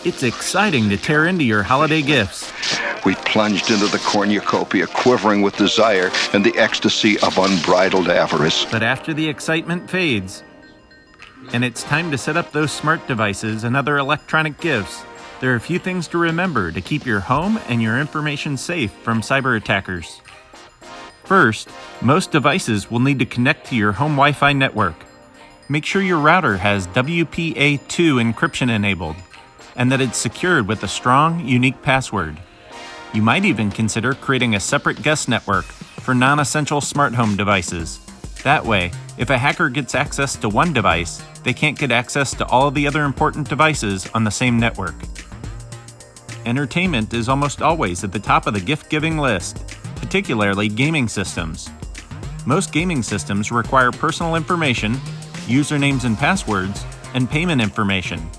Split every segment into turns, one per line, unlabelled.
It's exciting to tear into your holiday gifts.
We plunged into the cornucopia, quivering with desire and the ecstasy of unbridled avarice.
But after the excitement fades, and it's time to set up those smart devices and other electronic gifts, there are a few things to remember to keep your home and your information safe from cyber attackers. First, most devices will need to connect to your home Wi-Fi network. Make sure your router has WPA2 encryption enabled, and that it's secured with a strong, unique password. You might even consider creating a separate guest network for non-essential smart home devices. That way, if a hacker gets access to one device, they can't get access to all of the other important devices on the same network. Entertainment is almost always at the top of the gift-giving list, particularly gaming systems. Most gaming systems require personal information, usernames and passwords, and payment information.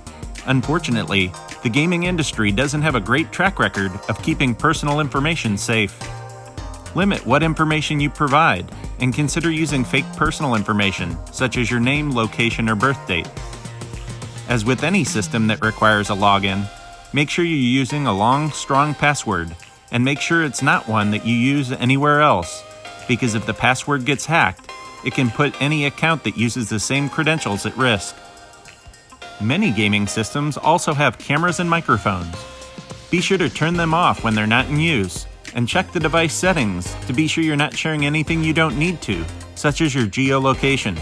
Unfortunately, the gaming industry doesn't have a great track record of keeping personal information safe. Limit what information you provide, and consider using fake personal information, such as your name, location, or birth date. As with any system that requires a login, make sure you're using a long, strong password, and make sure it's not one that you use anywhere else, because if the password gets hacked, it can put any account that uses the same credentials at risk. Many gaming systems also have cameras and microphones. Be sure to turn them off when they're not in use, and check the device settings to be sure you're not sharing anything you don't need to, such as your geolocation.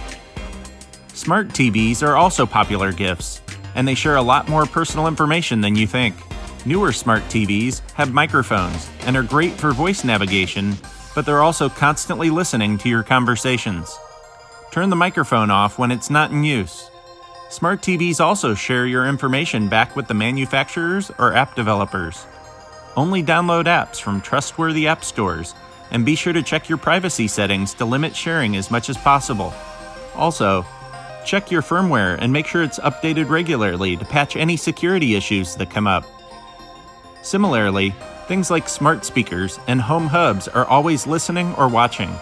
Smart TVs are also popular gifts, and they share a lot more personal information than you think. Newer smart TVs have microphones and are great for voice navigation, but they're also constantly listening to your conversations. Turn the microphone off when it's not in use. Smart TVs also share your information back with the manufacturers or app developers. Only download apps from trustworthy app stores, and be sure to check your privacy settings to limit sharing as much as possible. Also, check your firmware and make sure it's updated regularly to patch any security issues that come up. Similarly, things like smart speakers and home hubs are always listening or watching.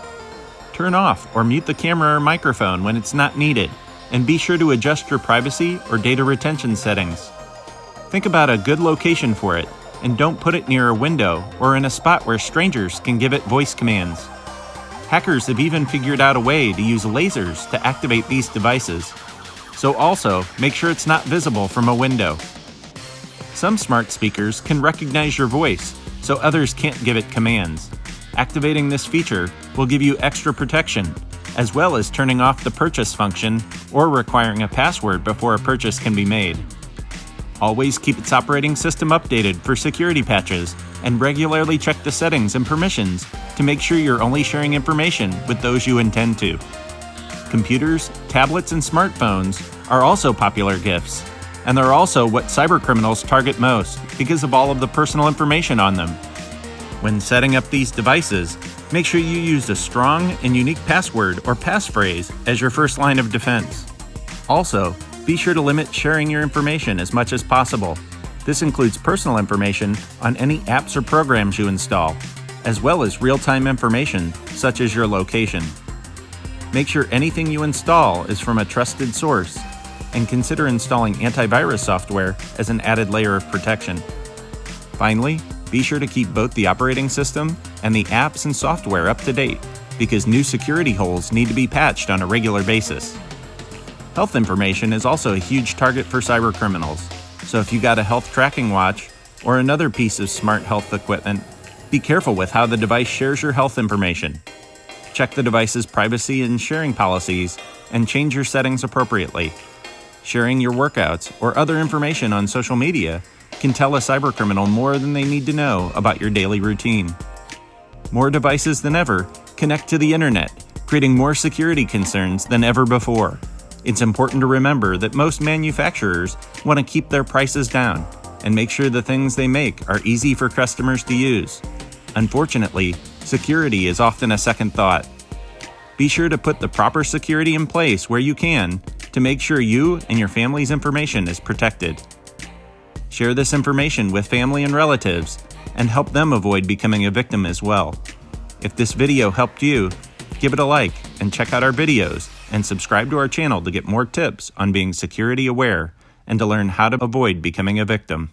Turn off or mute the camera or microphone when it's not needed, and be sure to adjust your privacy or data retention settings. Think about a good location for it, and don't put it near a window or in a spot where strangers can give it voice commands. Hackers have even figured out a way to use lasers to activate these devices, so also make sure it's not visible from a window. Some smart speakers can recognize your voice, so others can't give it commands. Activating this feature will give you extra protection, as well as turning off the purchase function or requiring a password before a purchase can be made. Always keep its operating system updated for security patches, and regularly check the settings and permissions to make sure you're only sharing information with those you intend to. Computers, tablets, and smartphones are also popular gifts, and they're also what cybercriminals target most because of all of the personal information on them. When setting up these devices, make sure you use a strong and unique password or passphrase as your first line of defense. Also, be sure to limit sharing your information as much as possible. This includes personal information on any apps or programs you install, as well as real-time information such as your location. Make sure anything you install is from a trusted source, and consider installing antivirus software as an added layer of protection. Finally, be sure to keep both the operating system and the apps and software up to date, because new security holes need to be patched on a regular basis. Health information is also a huge target for cybercriminals, so if you got a health tracking watch or another piece of smart health equipment, be careful with how the device shares your health information. Check the device's privacy and sharing policies and change your settings appropriately. Sharing your workouts or other information on social media can tell a cybercriminal more than they need to know about your daily routine. More devices than ever connect to the internet, creating more security concerns than ever before. It's important to remember that most manufacturers want to keep their prices down and make sure the things they make are easy for customers to use. Unfortunately, security is often a second thought. Be sure to put the proper security in place where you can to make sure you and your family's information is protected. Share this information with family and relatives and help them avoid becoming a victim as well. If this video helped you, give it a like and check out our videos and subscribe to our channel to get more tips on being security aware and to learn how to avoid becoming a victim.